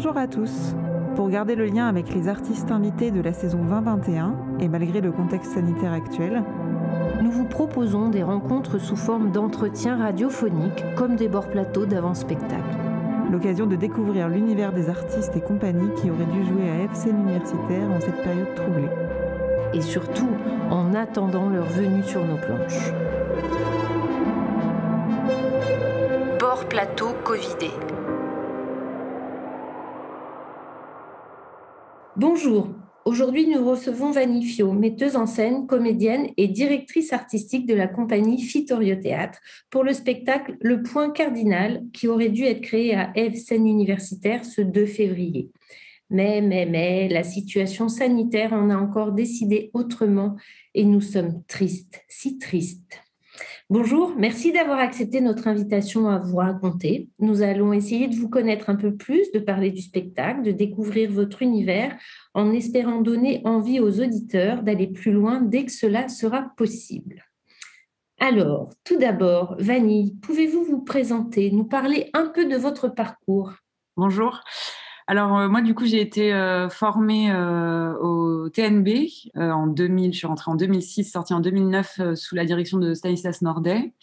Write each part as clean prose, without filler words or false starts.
Bonjour à tous. Pour garder le lien avec les artistes invités de la saison 2021 et malgré le contexte sanitaire actuel, nous vous proposons des rencontres sous forme d'entretiens radiophoniques comme des bords-plateaux d'avant-spectacle. L'occasion de découvrir l'univers des artistes et compagnies qui auraient dû jouer à F-Scène Universitaire en cette période troublée. Et surtout, en attendant leur venue sur nos planches. Bord-plateau Covidé. Bonjour, aujourd'hui nous recevons Vanny Fiot, metteuse en scène, comédienne et directrice artistique de la compagnie Fittorio Théâtre pour le spectacle Le Point Cardinal qui aurait dû être créé à F-Scène Universitaire ce 2 février. Mais, la situation sanitaire en a encore décidé autrement et nous sommes tristes, si tristes. Bonjour, merci d'avoir accepté notre invitation à vous raconter. Nous allons essayer de vous connaître un peu plus, de parler du spectacle, de découvrir votre univers, en espérant donner envie aux auditeurs d'aller plus loin dès que cela sera possible. Alors, tout d'abord, Vanny, pouvez-vous vous présenter, nous parler un peu de votre parcours ? Bonjour. Alors, moi, du coup, j'ai été formée au TNB en 2000. Je suis rentrée en 2006, sortie en 2009 sous la direction de Stanislas Nordet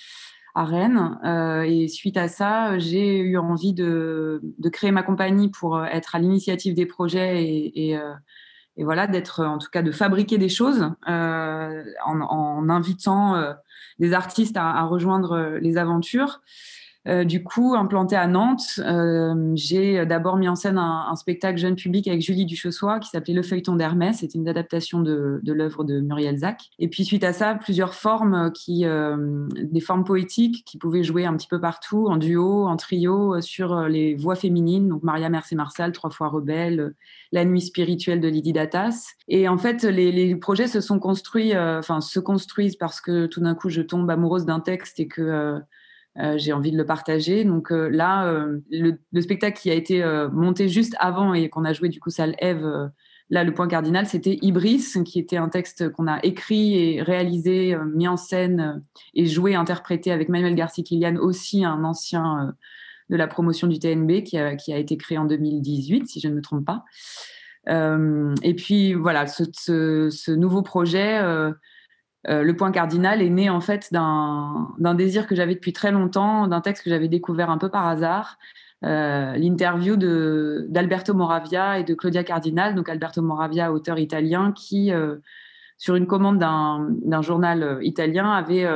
à Rennes. Et suite à ça, j'ai eu envie de créer ma compagnie pour être à l'initiative des projets et voilà, d'être, en tout cas, de fabriquer des choses en invitant des artistes à rejoindre les aventures. Du coup, implantée à Nantes, j'ai d'abord mis en scène un spectacle jeune public avec Julie Duchossois qui s'appelait Le Feuilleton d'Hermès. C'était une adaptation de l'œuvre de Muriel Zac. Et puis, suite à ça, plusieurs formes, des formes poétiques qui pouvaient jouer un petit peu partout, en duo, en trio, sur les voix féminines. Donc, Maria Mercé-Marsal, Trois fois rebelle, La nuit spirituelle de Lydie Datas. Et en fait, les projets se construisent parce que tout d'un coup, je tombe amoureuse d'un texte et que j'ai envie de le partager. Donc là, le spectacle qui a été monté juste avant et qu'on a joué du coup salle Ève, là, Le Point Cardinal, c'était Ibris, qui était un texte qu'on a écrit et réalisé, mis en scène et joué, interprété avec Manuel Garcia-Kilian, aussi un ancien de la promotion du TNB qui a été créé en 2018, si je ne me trompe pas. Et puis voilà, ce nouveau projet... Le Point Cardinal est né en fait d'un désir que j'avais depuis très longtemps, d'un texte que j'avais découvert un peu par hasard, l'interview d'Alberto Moravia et de Claudia Cardinal. Donc Alberto Moravia, auteur italien, qui, sur une commande d'un journal italien, avait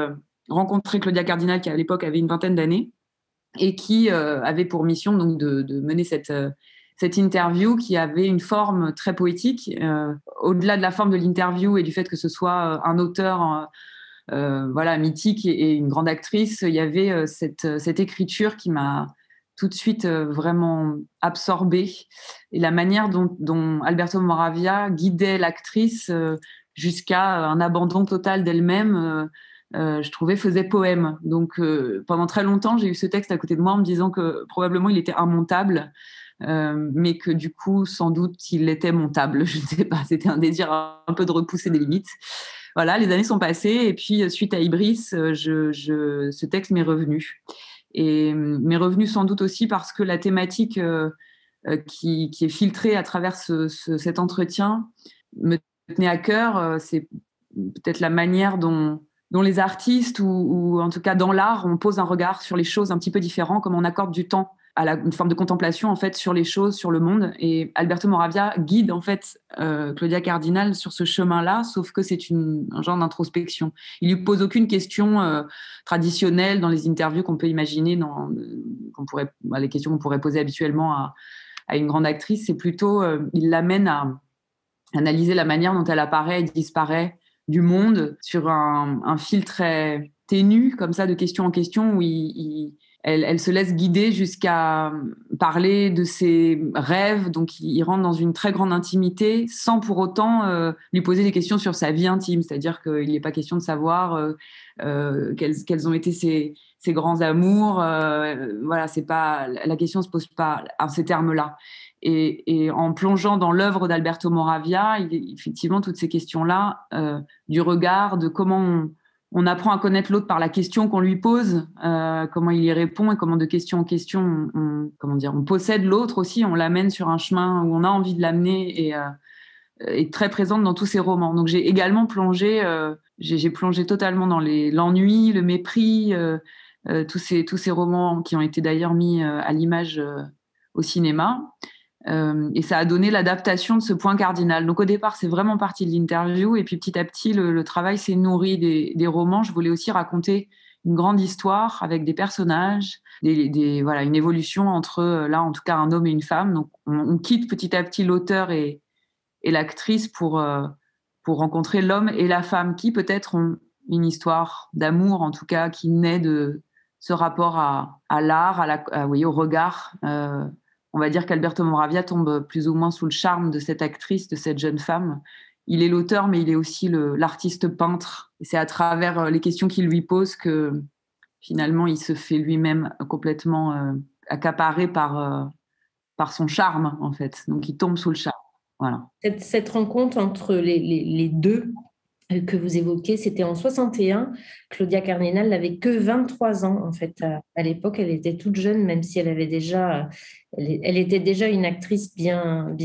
rencontré Claudia Cardinal, qui à l'époque avait une vingtaine d'années, et qui avait pour mission donc de mener cette interview qui avait une forme très poétique. Au-delà de la forme de l'interview et du fait que ce soit un auteur voilà, mythique et une grande actrice, il y avait cette écriture qui m'a tout de suite vraiment absorbée. Et la manière dont Alberto Moravia guidait l'actrice jusqu'à un abandon total d'elle-même, je trouvais faisait poème. Donc pendant très longtemps, j'ai eu ce texte à côté de moi en me disant que probablement il était immontable, mais que du coup, sans doute, il était montable. Je ne sais pas, c'était un désir un peu de repousser des limites. Voilà, les années sont passées et puis suite à Ibris, ce texte m'est revenu. Et m'est revenu sans doute aussi parce que la thématique qui est filtrée à travers cet entretien me tenait à cœur. C'est peut-être la manière dont les artistes, ou en tout cas dans l'art, on pose un regard sur les choses un petit peu différent, comme on accorde du temps à une forme de contemplation en fait sur les choses, sur le monde. Et Alberto Moravia guide en fait Claudia Cardinal sur ce chemin-là, sauf que c'est un genre d'introspection. Il lui pose aucune question traditionnelle dans les interviews qu'on peut imaginer, les questions qu'on pourrait poser habituellement à une grande actrice. C'est plutôt, il l'amène à analyser la manière dont elle apparaît et disparaît du monde sur un fil très ténu, comme ça, de question en question, où elle se laisse guider jusqu'à parler de ses rêves. Donc, il rentre dans une très grande intimité sans pour autant lui poser des questions sur sa vie intime. C'est-à-dire qu'il n'est pas question de savoir quels ont été ses grands amours. Voilà, c'est pas, la question ne se pose pas en ces termes-là. Et en plongeant dans l'œuvre d'Alberto Moravia, effectivement, toutes ces questions-là, du regard, de comment on apprend à connaître l'autre par la question qu'on lui pose, comment il y répond et comment de question en question on possède l'autre aussi, on l'amène sur un chemin où on a envie de l'amener et est très présente dans tous ses romans. Donc j'ai également plongé, j'ai plongé totalement dans l'ennui, le mépris, tous ces romans qui ont été d'ailleurs mis à l'image au cinéma. Et ça a donné l'adaptation de ce point cardinal. Donc au départ, c'est vraiment parti de l'interview et puis petit à petit, le travail s'est nourri des romans. Je voulais aussi raconter une grande histoire avec des personnages, voilà, une évolution entre, là en tout cas, un homme et une femme. Donc on quitte petit à petit l'auteur et l'actrice pour rencontrer l'homme et la femme qui peut-être ont une histoire d'amour, en tout cas, qui naît de ce rapport à l'art, au regard. On va dire qu'Alberto Moravia tombe plus ou moins sous le charme de cette actrice, de cette jeune femme. Il est l'auteur, mais il est aussi l'artiste peintre. Et c'est à travers les questions qu'il lui pose que finalement, il se fait lui-même complètement accaparé par son charme, en fait. Donc, il tombe sous le charme. Voilà. Cette rencontre entre les deux que vous évoquez, c'était en 61. Claudia Cardinal n'avait que 23 ans, en fait. À l'époque, elle était toute jeune, même si elle était déjà une actrice bien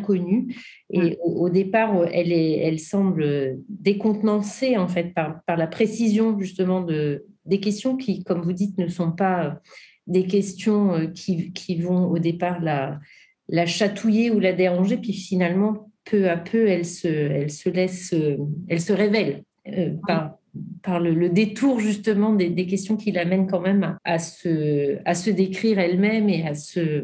connue. Et au départ, elle semble décontenancée, en fait, par la précision, justement, des questions qui, comme vous dites, ne sont pas des questions qui vont, au départ, la chatouiller ou la déranger, puis finalement, peu à peu, elle se révèle par le détour justement des questions qui l'amènent quand même à se décrire elle-même et à se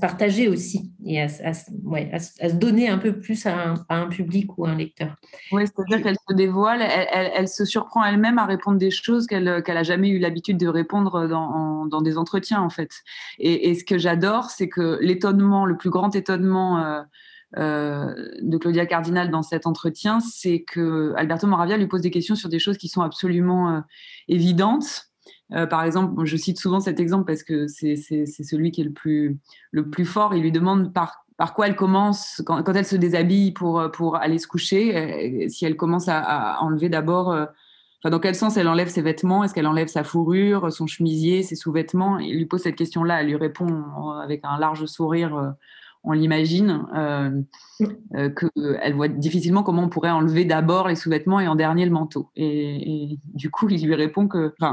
partager aussi et à se donner un peu plus à un public ou à un lecteur. Oui, c'est-à-dire qu'elle se dévoile, elle se surprend elle-même à répondre des choses qu'elle a jamais eu l'habitude de répondre dans des entretiens, en fait. Et ce que j'adore, c'est que le plus grand étonnement de Claudia Cardinal dans cet entretien, c'est que Alberto Moravia lui pose des questions sur des choses qui sont absolument évidentes. Par exemple, je cite souvent cet exemple parce que c'est celui qui est le plus fort. Il lui demande par quoi elle commence quand elle se déshabille pour aller se coucher, si elle commence à enlever d'abord, dans quel sens elle enlève ses vêtements, est-ce qu'elle enlève sa fourrure, son chemisier, ses sous-vêtements. Il lui pose cette question-là, elle lui répond avec un large sourire, on l'imagine, qu'elle voit difficilement comment on pourrait enlever d'abord les sous-vêtements et en dernier le manteau. Et du coup, il lui répond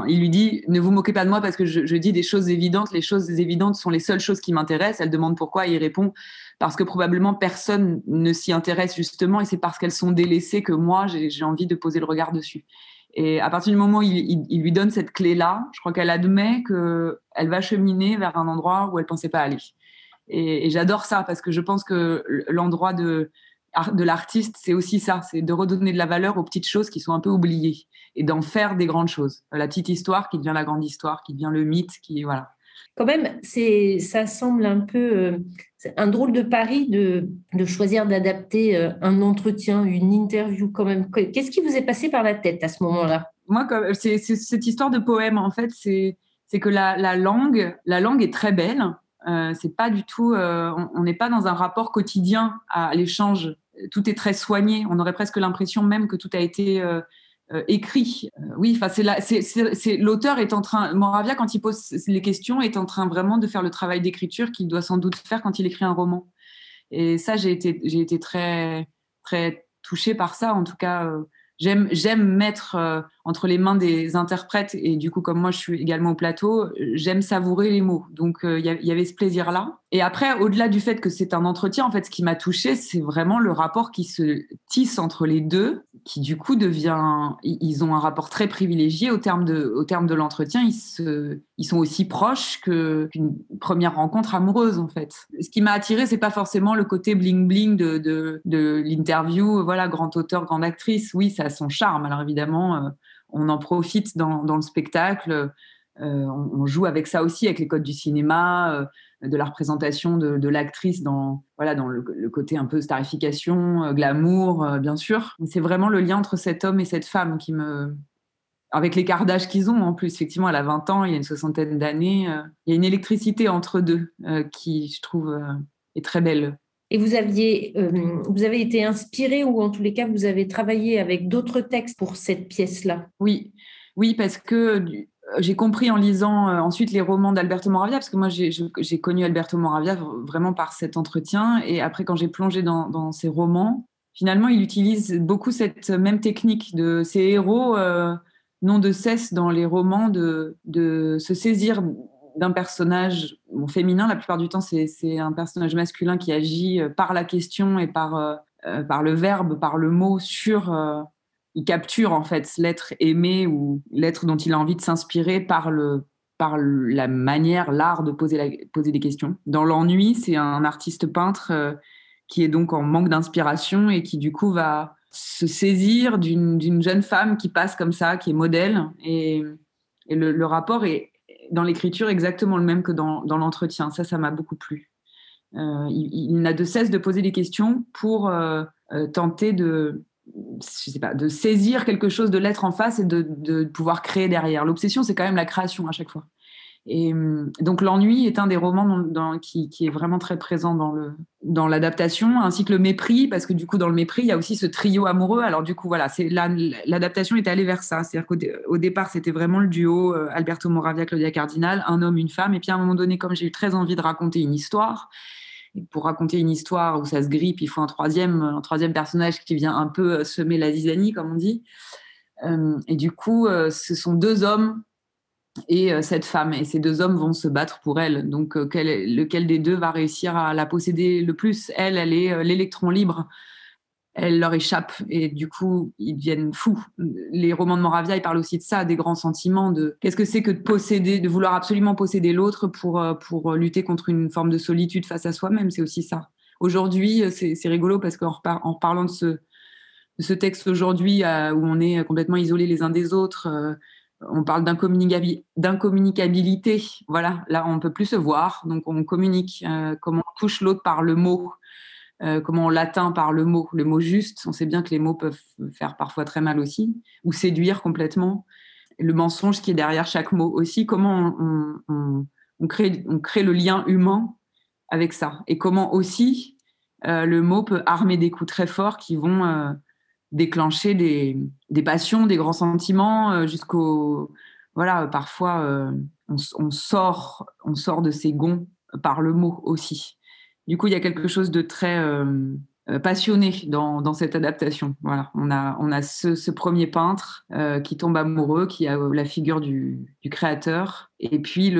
il lui dit, ne vous moquez pas de moi parce que je dis des choses évidentes. Les choses évidentes sont les seules choses qui m'intéressent. Elle demande pourquoi, et il répond parce que probablement personne ne s'y intéresse justement, et c'est parce qu'elles sont délaissées que moi, j'ai envie de poser le regard dessus. Et à partir du moment où il lui donne cette clé-là, je crois qu'elle admet qu'elle va cheminer vers un endroit où elle ne pensait pas aller. Et j'adore ça parce que je pense que l'endroit de l'artiste, c'est aussi ça, c'est de redonner de la valeur aux petites choses qui sont un peu oubliées et d'en faire des grandes choses. La petite histoire qui devient la grande histoire, qui devient le mythe, voilà. Quand même, ça semble un peu un drôle de pari de choisir d'adapter un entretien, une interview quand même. Qu'est-ce qui vous est passé par la tête à ce moment-là ? Moi, c'est cette histoire de poème, en fait, c'est que la langue est très belle. C'est pas du tout, on n'est pas dans un rapport quotidien à l'échange. Tout est très soigné. On aurait presque l'impression même que tout a été écrit. Oui, enfin, c'est l'auteur est en train. Moravia, quand il pose les questions, est en train vraiment de faire le travail d'écriture qu'il doit sans doute faire quand il écrit un roman. Et ça, j'ai été très très touchée par ça. En tout cas, j'aime mettre entre les mains des interprètes, et du coup, comme moi, je suis également au plateau, j'aime savourer les mots. Donc, il y avait ce plaisir-là. Et après, au-delà du fait que c'est un entretien, en fait, ce qui m'a touchée, c'est vraiment le rapport qui se tisse entre les deux, qui du coup devient... Ils ont un rapport très privilégié au terme de l'entretien. Ils sont aussi proches qu'une première rencontre amoureuse, en fait. Ce qui m'a attirée, c'est pas forcément le côté bling-bling de l'interview, voilà, grand auteur, grande actrice. Oui, ça a son charme. Alors évidemment, on en profite dans le spectacle. On joue avec ça aussi, avec les codes du cinéma, de la représentation de l'actrice dans le côté un peu starification, glamour, bien sûr. Mais c'est vraiment le lien entre cet homme et cette femme avec l'écart d'âge qu'ils ont en plus. Effectivement, elle a 20 ans, il y a une soixantaine d'années. Il y a une électricité entre deux qui, je trouve, est très belle. Et vous avez été inspiré, ou en tous les cas, vous avez travaillé avec d'autres textes pour cette pièce-là? Oui, oui, parce que j'ai compris en lisant ensuite les romans d'Alberto Moravia, parce que moi j'ai connu Alberto Moravia vraiment par cet entretien, et après quand j'ai plongé dans ses romans, finalement il utilise beaucoup cette même technique de ces héros n'ont de cesse dans les romans de se saisir d'un personnage féminin. La plupart du temps c'est un personnage masculin qui agit par la question et par le verbe, par le mot il capture en fait l'être aimé ou l'être dont il a envie de s'inspirer par la manière, l'art de poser des questions. Dans l'ennui, c'est un artiste peintre qui est donc en manque d'inspiration et qui du coup va se saisir d'une jeune femme qui passe comme ça, qui est modèle. Et le rapport est dans l'écriture exactement le même que dans l'entretien. Ça m'a beaucoup plu. Il n'a de cesse de poser des questions pour tenter je sais pas, de saisir quelque chose de l'être en face et de pouvoir créer derrière. L'obsession, c'est quand même la création à chaque fois. Et donc l'ennui est un des romans qui est vraiment très présent dans l'adaptation, ainsi que le mépris, parce que du coup dans le mépris il y a aussi ce trio amoureux. Alors du coup voilà, l'adaptation est allée vers ça, c'est-à-dire qu'au départ c'était vraiment le duo Alberto Moravia, Claudia Cardinal, un homme, une femme, et puis à un moment donné, comme j'ai eu très envie de raconter une histoire, et pour raconter une histoire où ça se grippe, il faut un troisième personnage qui vient un peu semer la zizanie, comme on dit. Et du coup, ce sont deux hommes et cette femme. Et ces deux hommes vont se battre pour elle. Donc, lequel des deux va réussir à la posséder le plus? Elle est l'électron libre. Elle leur échappe et du coup, ils deviennent fous. Les romans de Moravia, ils parlent aussi de ça, des grands sentiments, de qu'est-ce que c'est que de posséder, de vouloir absolument posséder l'autre pour lutter contre une forme de solitude face à soi-même. C'est aussi ça. Aujourd'hui, c'est rigolo parce en parlant de ce texte aujourd'hui où on est complètement isolés les uns des autres, on parle d'incommunicabilité. Voilà, là, on ne peut plus se voir, donc on communique. Comment on touche l'autre par le mot, comment on l'atteint par le mot juste. On sait bien que les mots peuvent faire parfois très mal aussi, ou séduire complètement. Le mensonge qui est derrière chaque mot aussi, comment on crée le lien humain avec ça. Et comment aussi le mot peut armer des coups très forts qui vont déclencher des passions, des grands sentiments, jusqu'au... Voilà, parfois, on sort de ses gonds par le mot aussi. Du coup, il y a quelque chose de très passionné dans cette adaptation. Voilà, on a ce premier peintre qui tombe amoureux, qui a la figure du créateur, et puis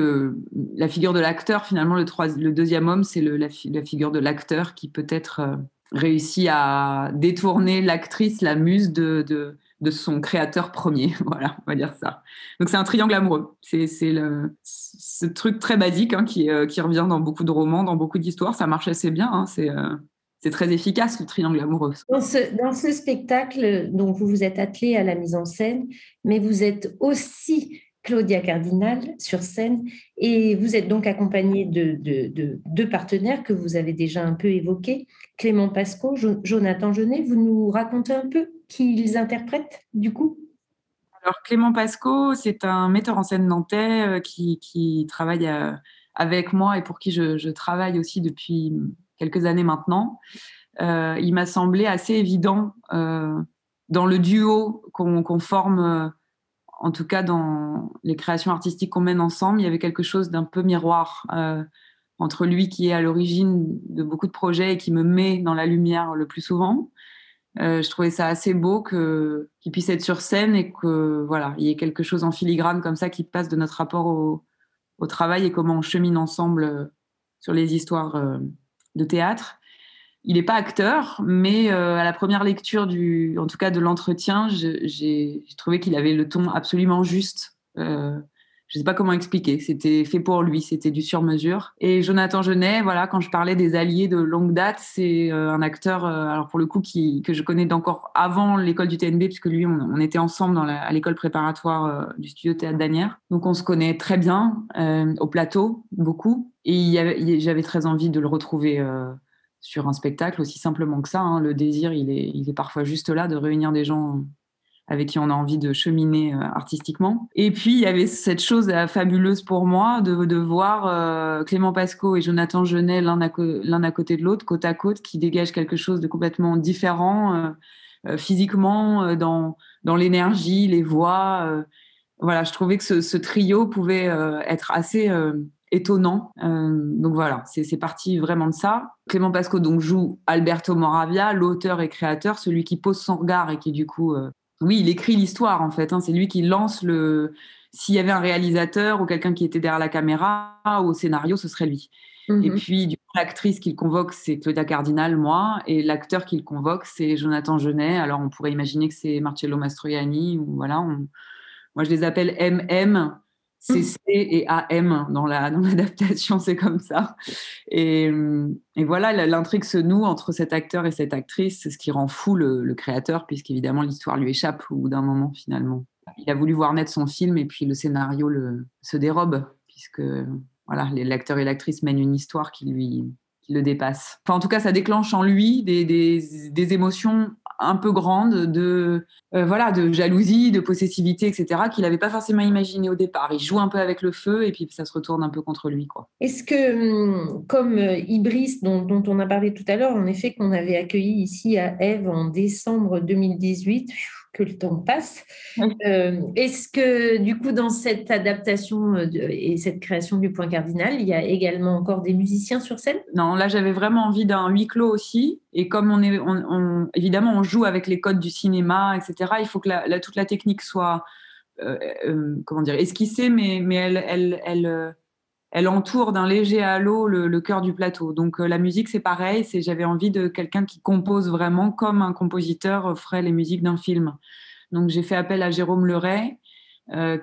la figure de l'acteur. Finalement, le deuxième homme, c'est la figure de l'acteur qui peut-être réussit à détourner l'actrice, la muse de son créateur premier. Voilà, on va dire ça. Donc c'est un triangle amoureux. C'est ce truc très basique qui revient dans beaucoup de romans, dans beaucoup d'histoires. Ça marche assez bien. C'est très efficace, le triangle amoureux. Dans ce spectacle, donc vous vous êtes attelé à la mise en scène, mais vous êtes aussi Claudia Cardinal sur scène, et vous êtes donc accompagné de deux partenaires que vous avez déjà un peu évoqués, Clément Pasco, Jonathan Jeunet. Vous nous racontez un peu qui ils interprètent du coup? Alors Clément Pasco, c'est un metteur en scène nantais qui travaille avec moi et pour qui je travaille aussi depuis quelques années maintenant. Il m'a semblé assez évident dans le duo qu'on forme, en tout cas dans les créations artistiques qu'on mène ensemble, il y avait quelque chose d'un peu miroir entre lui qui est à l'origine de beaucoup de projets et qui me met dans la lumière le plus souvent. Je trouvais ça assez beau qu'il puisse être sur scène et que voilà, il y ait quelque chose en filigrane comme ça qui passe de notre rapport au travail et comment on chemine ensemble sur les histoires de théâtre. Il n'est pas acteur, mais à la première lecture en tout cas de l'entretien, j'ai trouvé qu'il avait le ton absolument juste. Je ne sais pas comment expliquer. C'était fait pour lui, c'était du sur-mesure. Et Jonathan Jeunet, voilà, quand je parlais des alliés de longue date, c'est un acteur, alors pour le coup, que je connais d'encore avant l'école du TNB, puisque lui, on était ensemble à l'école préparatoire du studio Théâtre d'Asnières. Donc on se connaît très bien au plateau, beaucoup. Et j'avais très envie de le retrouver sur un spectacle aussi simplement que ça. Le désir, il est parfois juste là de réunir des gens avec qui on a envie de cheminer artistiquement. Et puis, il y avait cette chose fabuleuse pour moi de voir Clément Pasco et Jonathan Genet l'un à côté de l'autre, côte à côte, qui dégagent quelque chose de complètement différent physiquement, dans l'énergie, les voix. Voilà, je trouvais que ce trio pouvait être assez étonnant. Donc voilà, c'est parti vraiment de ça. Clément Pasco donc joue Alberto Moravia, l'auteur et créateur, celui qui pose son regard et qui du coup, oui, il écrit l'histoire en fait. C'est lui qui lance le. S'il y avait un réalisateur ou quelqu'un qui était derrière la caméra ou au scénario, ce serait lui. Et puis, du coup, l'actrice qu'il convoque, c'est Claudia Cardinal, moi, et l'acteur qu'il convoque, c'est Jonathan Genet. Alors, on pourrait imaginer que c'est Marcello Mastroianni, ou voilà. Moi, je les appelle MM, CC et AM dans l'adaptation, c'est comme ça. Et voilà, l'intrigue se noue entre cet acteur et cette actrice, c'est ce qui rend fou le créateur, puisqu'évidemment, l'histoire lui échappe au bout d'un moment, finalement. Il a voulu voir naître son film, et puis le scénario se dérobe, puisque voilà, l'acteur et l'actrice mènent une histoire qui le dépasse. Enfin, en tout cas, ça déclenche en lui des émotions un peu grandes de jalousie, de possessivité, etc., qu'il n'avait pas forcément imaginé au départ. Il joue un peu avec le feu et puis ça se retourne un peu contre lui, quoi. Est-ce que, comme Ibris, dont on a parlé tout à l'heure, en effet, qu'on avait accueilli ici à Ève en décembre 2018, que le temps passe, oui. Est-ce que, du coup, dans cette adaptation et cette création du Point Cardinal, il y a également encore des musiciens sur scène? Non, là, j'avais vraiment envie d'un huis clos aussi. Et comme évidemment, on joue avec les codes du cinéma, etc., il faut que toute la technique soit esquissée, mais elle entoure d'un léger halo le cœur du plateau. Donc, la musique, c'est pareil. J'avais envie de quelqu'un qui compose vraiment comme un compositeur ferait les musiques d'un film. Donc, j'ai fait appel à Jérôme Leray,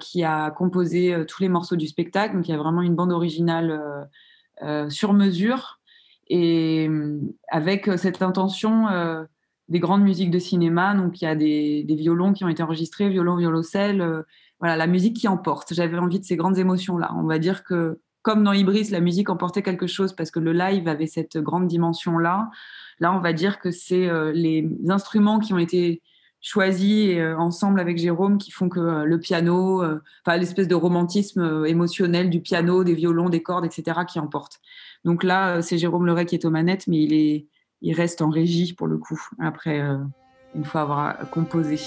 qui a composé tous les morceaux du spectacle. Donc, il y a vraiment une bande originale sur mesure et avec cette intention des grandes musiques de cinéma. Donc, il y a des violons qui ont été enregistrés, violon, violoncelle. Voilà, la musique qui emporte. J'avais envie de ces grandes émotions-là. On va dire que, comme dans Ibris, la musique emportait quelque chose parce que le live avait cette grande dimension-là. Là, on va dire que c'est les instruments qui ont été choisis ensemble avec Jérôme qui font que le piano, l'espèce de romantisme émotionnel du piano, des violons, des cordes, etc., qui emporte. Donc là, c'est Jérôme Leray qui est aux manettes, mais il reste en régie pour le coup, après, une fois avoir composé.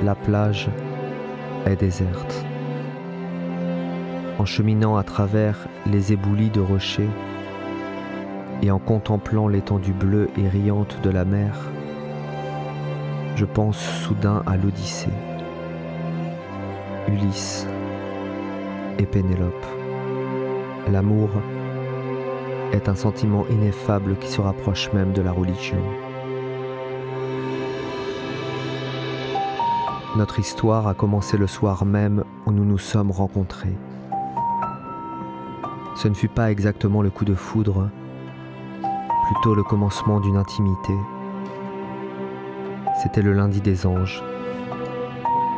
La plage est déserte. En cheminant à travers les éboulis de rochers et en contemplant l'étendue bleue et riante de la mer, je pense soudain à l'Odyssée, Ulysse et Pénélope. L'amour est un sentiment ineffable qui se rapproche même de la religion. Notre histoire a commencé le soir même où nous nous sommes rencontrés. Ce ne fut pas exactement le coup de foudre, plutôt le commencement d'une intimité. C'était le lundi des anges,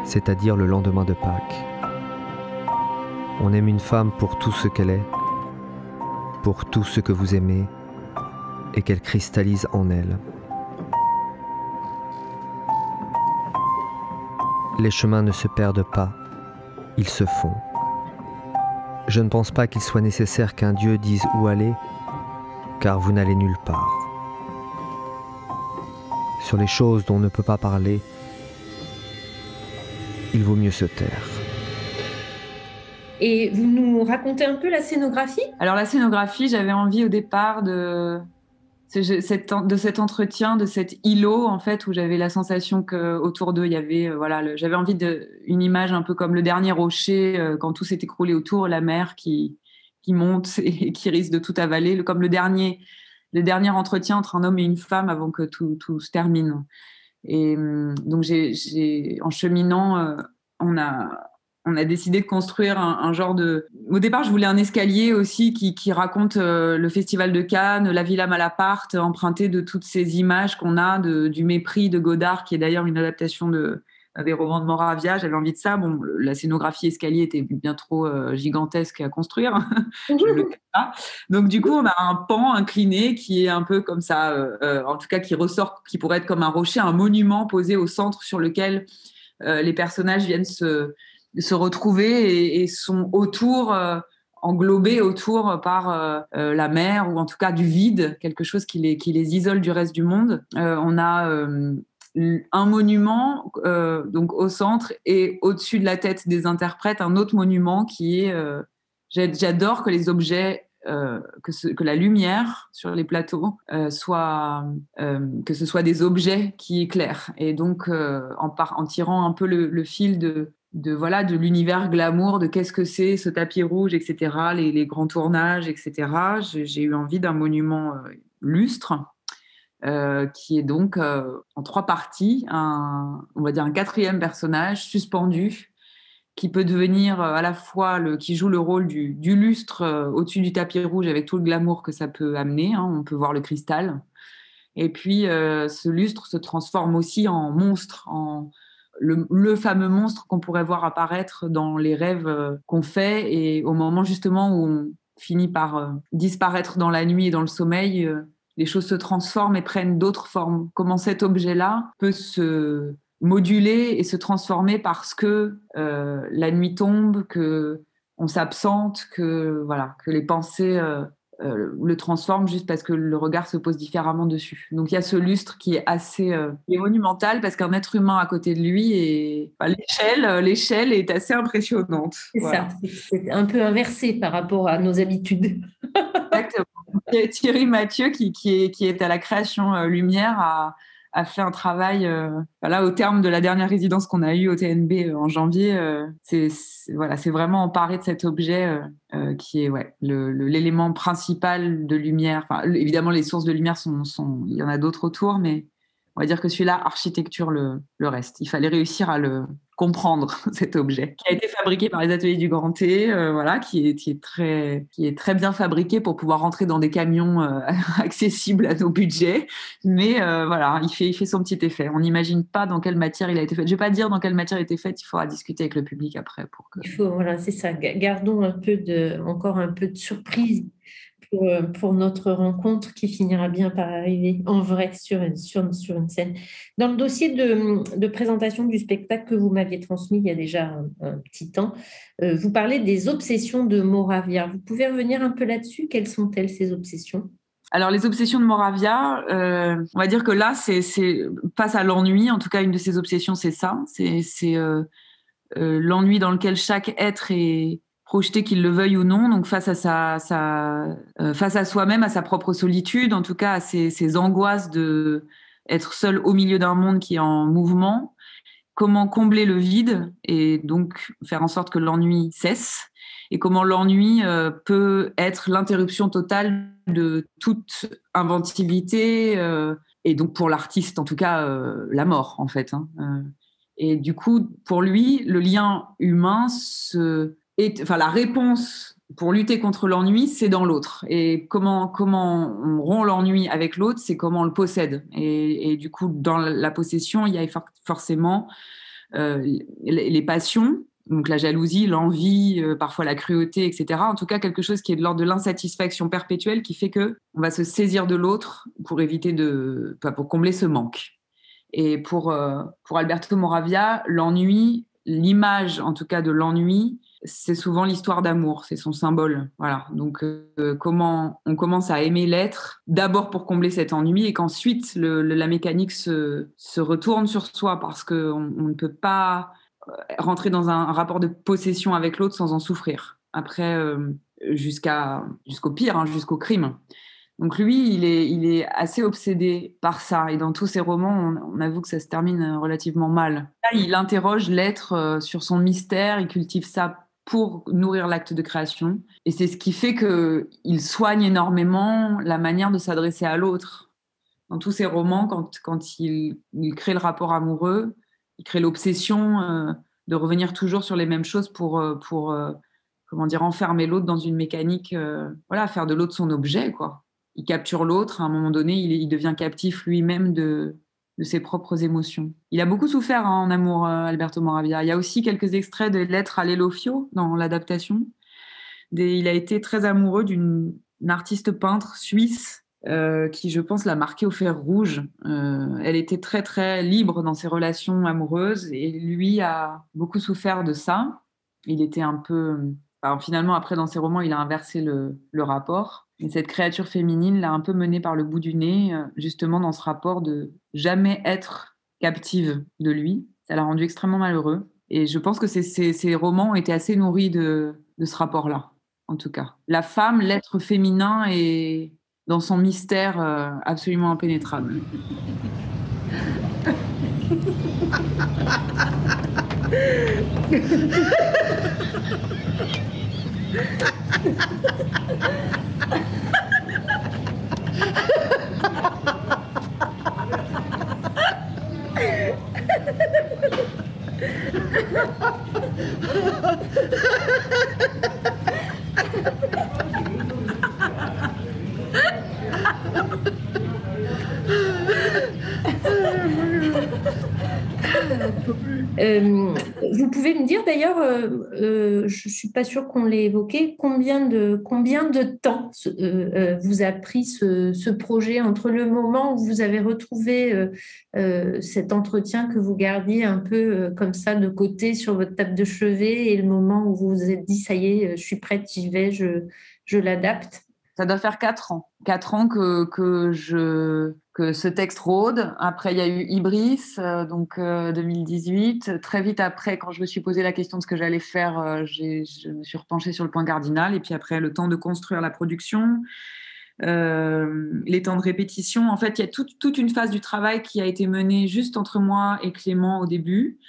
c'est-à-dire le lendemain de Pâques. On aime une femme pour tout ce qu'elle est, pour tout ce que vous aimez, et qu'elle cristallise en elle. Les chemins ne se perdent pas, ils se font. Je ne pense pas qu'il soit nécessaire qu'un Dieu dise où aller, car vous n'allez nulle part. Sur les choses dont on ne peut pas parler, il vaut mieux se taire. Et vous nous racontez un peu la scénographie ? Alors la scénographie, j'avais envie au départ de cet entretien, de cet îlot en fait, où j'avais la sensation qu'autour d'eux il y avait j'avais envie d'une image un peu comme le dernier rocher quand tout s'est écroulé autour, la mer qui monte et qui risque de tout avaler, comme le dernier entretien entre un homme et une femme avant que tout se termine. Et donc, en cheminant, on a décidé de construire un genre de... Au départ, je voulais un escalier aussi qui raconte le Festival de Cannes, la Villa Malaparte, emprunté de toutes ces images qu'on a du mépris de Godard, qui est d'ailleurs une adaptation des romans de Moravia. J'avais envie de ça. Bon, la scénographie escalier était bien trop gigantesque à construire. Je le fais pas. Donc, du coup, on a un pan incliné qui est un peu comme ça, en tout cas qui ressort, qui pourrait être comme un rocher, un monument posé au centre sur lequel les personnages viennent se retrouver et sont autour, englobés autour par la mer ou en tout cas du vide, quelque chose qui les isole du reste du monde. On a un monument donc au centre et au-dessus de la tête des interprètes, un autre monument qui est... j'adore que les objets... que la lumière sur les plateaux que ce soit des objets qui éclairent. Et donc, en tirant un peu le fil de l'univers glamour, de qu'est-ce que c'est ce tapis rouge, etc., les grands tournages, etc., j'ai eu envie d'un monument lustre qui est donc en 3 parties, on va dire un 4e personnage suspendu qui peut devenir à la fois qui joue le rôle du lustre au-dessus du tapis rouge avec tout le glamour que ça peut amener. Hein, on peut voir le cristal. Et puis, ce lustre se transforme aussi en monstre, en le fameux monstre qu'on pourrait voir apparaître dans les rêves qu'on fait. Et au moment justement où on finit par disparaître dans la nuit et dans le sommeil, les choses se transforment et prennent d'autres formes. Comment cet objet-là peut se moduler et se transformer parce que la nuit tombe, que on s'absente, que les pensées le transforment juste parce que le regard se pose différemment dessus. Donc il y a ce lustre qui est assez monumental parce qu'un être humain à côté de lui et l'échelle est assez impressionnante. C'est ça, c'est un peu inversé par rapport à nos habitudes. Exactement. Thierry Mathieu qui est à la création lumière a fait un travail au terme de la dernière résidence qu'on a eue au TNB en janvier. C'est vraiment emparé de cet objet qui est l'élément principal de lumière. Enfin, évidemment, les sources de lumière il y en a d'autres autour, mais on va dire que celui-là architecture le reste. Il fallait réussir à le comprendre, cet objet, qui a été fabriqué par les ateliers du Grand T, qui est très bien fabriqué pour pouvoir rentrer dans des camions accessibles à nos budgets. Mais il fait son petit effet. On n'imagine pas dans quelle matière il a été fait. Je ne vais pas dire dans quelle matière il a été fait, il faudra discuter avec le public après. Il faut, c'est ça. Gardons encore un peu de surprise pour notre rencontre qui finira bien par arriver en vrai sur une scène. Dans le dossier de présentation du spectacle que vous m'aviez transmis il y a déjà un petit temps, vous parlez des obsessions de Moravia. Vous pouvez revenir un peu là-dessus? Quelles sont-elles, ces obsessions? Alors, les obsessions de Moravia, on va dire que là, c'est face à l'ennui. En tout cas, une de ses obsessions, c'est ça. C'est l'ennui dans lequel chaque être est projeté, qu'il le veuille ou non, donc face à face à soi-même, à sa propre solitude, en tout cas à ses angoisses de être seul au milieu d'un monde qui est en mouvement. Comment combler le vide et donc faire en sorte que l'ennui cesse, et comment l'ennui peut être l'interruption totale de toute inventivité et donc pour l'artiste en tout cas la mort en fait. Et du coup pour lui le lien humain la réponse pour lutter contre l'ennui, c'est dans l'autre. Et comment on rompt l'ennui avec l'autre, c'est comment on le possède. Et du coup, dans la possession, il y a forcément les passions, donc la jalousie, l'envie, parfois la cruauté, etc. En tout cas, quelque chose qui est de l'ordre de l'insatisfaction perpétuelle qui fait qu'on va se saisir de l'autre pour pour combler ce manque. Et pour Alberto Moravia, l'ennui, l'image en tout cas de l'ennui, c'est souvent l'histoire d'amour, c'est son symbole. Voilà. Donc, comment on commence à aimer l'être, d'abord pour combler cet ennui, et qu'ensuite la mécanique se retourne sur soi, parce qu'on ne peut pas rentrer dans un rapport de possession avec l'autre sans en souffrir. Après, jusqu'au pire, jusqu'au crime. Donc lui, il est assez obsédé par ça. Et dans tous ses romans, on avoue que ça se termine relativement mal. Là, il interroge l'être sur son mystère, il cultive ça pour nourrir l'acte de création. Et c'est ce qui fait qu'il soigne énormément la manière de s'adresser à l'autre. dans tous ses romans, quand il crée le rapport amoureux, il crée l'obsession de revenir toujours sur les mêmes choses pour comment dire, enfermer l'autre dans une mécanique, voilà, faire de l'autre son objet, quoi. Il capture l'autre, à un moment donné, il devient captif lui-même de ses propres émotions. Il a beaucoup souffert en amour, Alberto Moravia. Il y a aussi quelques extraits de Lettres à Lelofio dans l'adaptation. Il a été très amoureux d'une artiste peintre suisse qui, je pense, l'a marqué au fer rouge. Elle était très, très libre dans ses relations amoureuses et lui a beaucoup souffert de ça. Il était un peu... Alors, finalement, après, dans ses romans, il a inversé le rapport. Et cette créature féminine l'a un peu mené par le bout du nez, justement dans ce rapport de jamais être captive de lui. Ça l'a rendu extrêmement malheureux. Et je pense que ces romans ont été assez nourris de ce rapport-là, en tout cas. La femme, l'être féminin est dans son mystère absolument impénétrable. Vous pouvez me dire d'ailleurs, je ne suis pas sûre qu'on l'ait évoqué, combien de temps vous a pris ce projet entre le moment où vous avez retrouvé cet entretien que vous gardiez un peu comme ça de côté sur votre table de chevet et le moment où vous vous êtes dit, ça y est, je suis prête, j'y vais, je l'adapte? Ça doit faire 4 ans. 4 ans que ce texte rôde. Après, il y a eu Ibris, donc 2018. Très vite après, quand je me suis posé la question de ce que j'allais faire, je me suis repenchée sur le point cardinal. Et puis après, le temps de construire la production, les temps de répétition. En fait, il y a toute une phase du travail qui a été menée juste entre moi et Clément au début.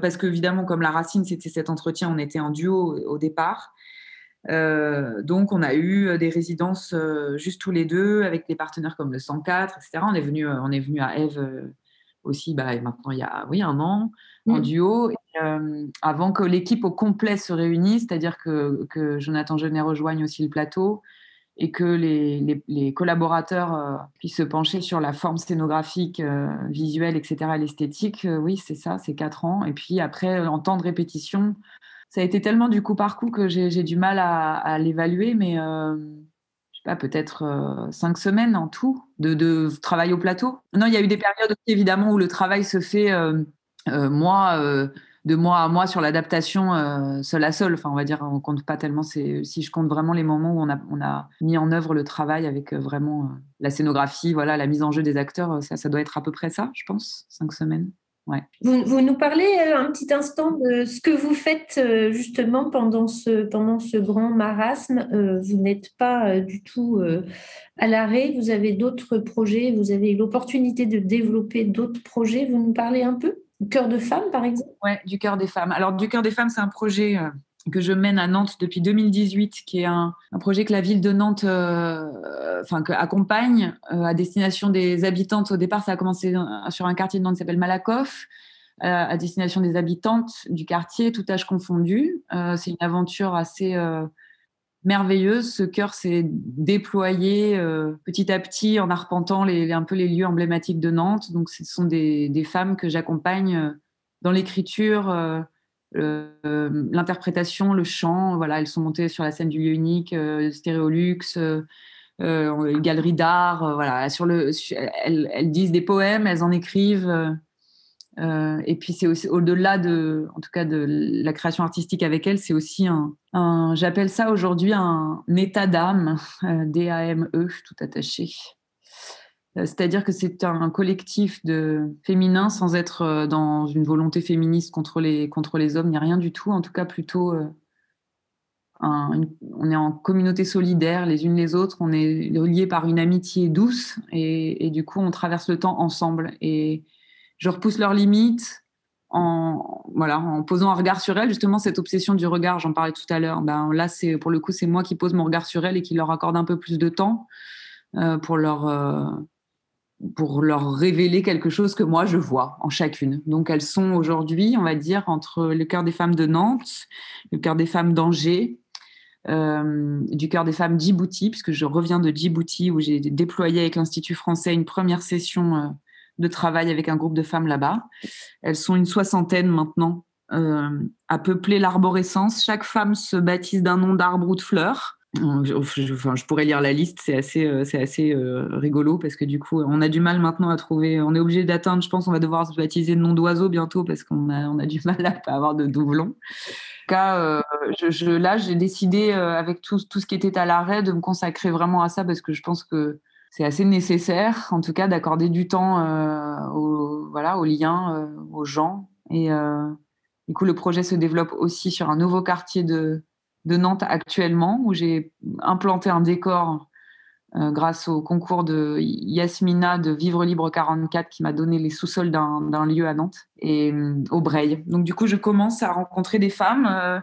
Parce qu'évidemment, comme la racine, c'était cet entretien, on était en duo au départ. Donc, on a eu des résidences juste tous les deux avec des partenaires comme le 104, etc. On est venu à Ève aussi, et maintenant il y a 1 an en duo. Et, avant que l'équipe au complet se réunisse, c'est-à-dire que Jonathan Jeunet rejoigne aussi le plateau et que les collaborateurs puissent se pencher sur la forme scénographique, visuelle, etc., l'esthétique. Oui, c'est ça, c'est 4 ans. Et puis après, en temps de répétition, ça a été tellement du coup par coup que j'ai du mal à l'évaluer, mais je sais pas, peut-être 5 semaines en tout de travail au plateau. Non, il y a eu des périodes aussi, évidemment, où le travail se fait de mois à mois sur l'adaptation seul à seul. Enfin, on va dire, on compte pas tellement. Si je compte vraiment les moments où on a mis en œuvre le travail avec vraiment la scénographie, voilà, la mise en jeu des acteurs, ça doit être à peu près ça, je pense, 5 semaines. Ouais. Vous nous parlez un petit instant de ce que vous faites justement pendant ce grand marasme. Vous n'êtes pas du tout à l'arrêt, vous avez d'autres projets, vous avez eu l'opportunité de développer d'autres projets. Vous nous parlez un peu du Cœur de Femmes, par exemple? Oui, du Cœur des Femmes. Alors, du Cœur des Femmes, c'est un projet que je mène à Nantes depuis 2018, qui est un projet que la ville de Nantes accompagne à destination des habitantes. Au départ, ça a commencé sur un quartier de Nantes qui s'appelle Malakoff, à destination des habitantes du quartier, tout âge confondu. C'est une aventure assez merveilleuse. Ce cœur s'est déployé petit à petit en arpentant un peu les lieux emblématiques de Nantes. Donc, ce sont des femmes que j'accompagne dans l'écriture, l'interprétation, le chant. Voilà, elles sont montées sur la scène du lieu unique, Stéréolux, galerie d'art. Voilà, elles disent des poèmes, elles en écrivent. Et puis c'est aussi au-delà en tout cas de la création artistique avec elles, c'est aussi j'appelle ça aujourd'hui un état d'âme, D-A-M-E, tout attaché. C'est-à-dire que c'est un collectif de féminins sans être dans une volonté féministe contre les hommes, il n'y a rien du tout. En tout cas, plutôt, on est en communauté solidaire les unes les autres, on est liés par une amitié douce et du coup, on traverse le temps ensemble. Et je repousse leurs limites en posant un regard sur elles. Justement, cette obsession du regard, j'en parlais tout à l'heure. Là, pour le coup, c'est moi qui pose mon regard sur elles et qui leur accorde un peu plus de temps pour leur pour leur révéler quelque chose que moi je vois en chacune. Donc elles sont aujourd'hui, on va dire, entre le Chœur des femmes de Nantes, le Chœur des femmes d'Angers, du Chœur des femmes Djibouti, puisque je reviens de Djibouti où j'ai déployé avec l'Institut français une première session de travail avec un groupe de femmes là-bas. Elles sont une 60aine maintenant à peupler l'arborescence. Chaque femme se baptise d'un nom d'arbre ou de fleur. Je pourrais lire la liste, c'est assez rigolo parce que du coup, on a du mal maintenant à trouver. On est obligé d'atteindre, je pense, on va devoir se baptiser de nom d'oiseau bientôt parce qu'on a du mal à pas avoir de doublons. En tout cas, là, j'ai décidé avec tout ce qui était à l'arrêt de me consacrer vraiment à ça parce que je pense que c'est assez nécessaire, en tout cas, d'accorder du temps aux liens, aux gens. Et du coup, le projet se développe aussi sur un nouveau quartier de Nantes actuellement, où j'ai implanté un décor grâce au concours de Yasmina de Vivre Libre 44 qui m'a donné les sous-sols d'un lieu à Nantes et au Breil. Donc du coup, je commence à rencontrer des femmes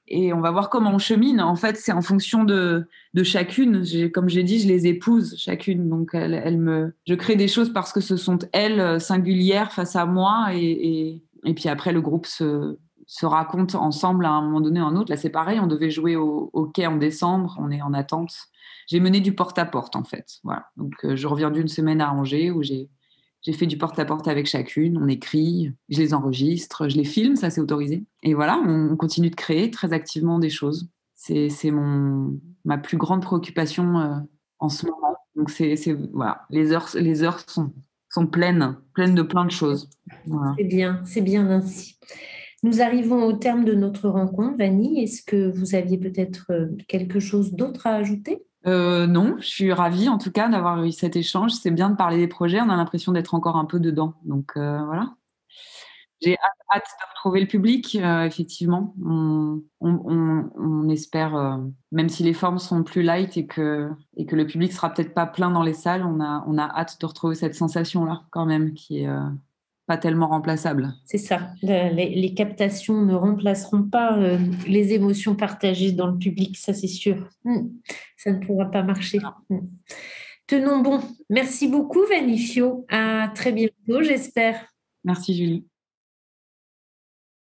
et on va voir comment on chemine. En fait, c'est en fonction de chacune. Comme j'ai dit, je les épouse chacune. Donc je crée des choses parce que ce sont elles singulières face à moi et puis après le groupe se raconte ensemble à un moment donné ou à un autre. Là, c'est pareil, on devait jouer au Quai en décembre, on est en attente. J'ai mené du porte-à-porte, en fait. Voilà. Donc, je reviens d'une semaine à Angers où j'ai fait du porte-à-porte avec chacune. On écrit, je les enregistre, je les filme, ça c'est autorisé. Et voilà, on continue de créer très activement des choses. C'est ma plus grande préoccupation en ce moment. Donc, voilà, les heures sont pleines de plein de choses. Voilà. C'est bien ainsi. Nous arrivons au terme de notre rencontre. Vanni, est-ce que vous aviez peut-être quelque chose d'autre à ajouter ? Non, je suis ravie en tout cas d'avoir eu cet échange. C'est bien de parler des projets, on a l'impression d'être encore un peu dedans. Donc voilà. J'ai hâte de retrouver le public, effectivement. On espère, même si les formes sont plus light et que le public sera peut-être pas plein dans les salles, on a hâte de retrouver cette sensation-là quand même qui est pas tellement remplaçable. C'est ça. Les captations ne remplaceront pas les émotions partagées dans le public, ça c'est sûr. Ça ne pourra pas marcher. Tenons bon. Merci beaucoup, Vanni Fiot. À très bientôt, j'espère. Merci, Julie.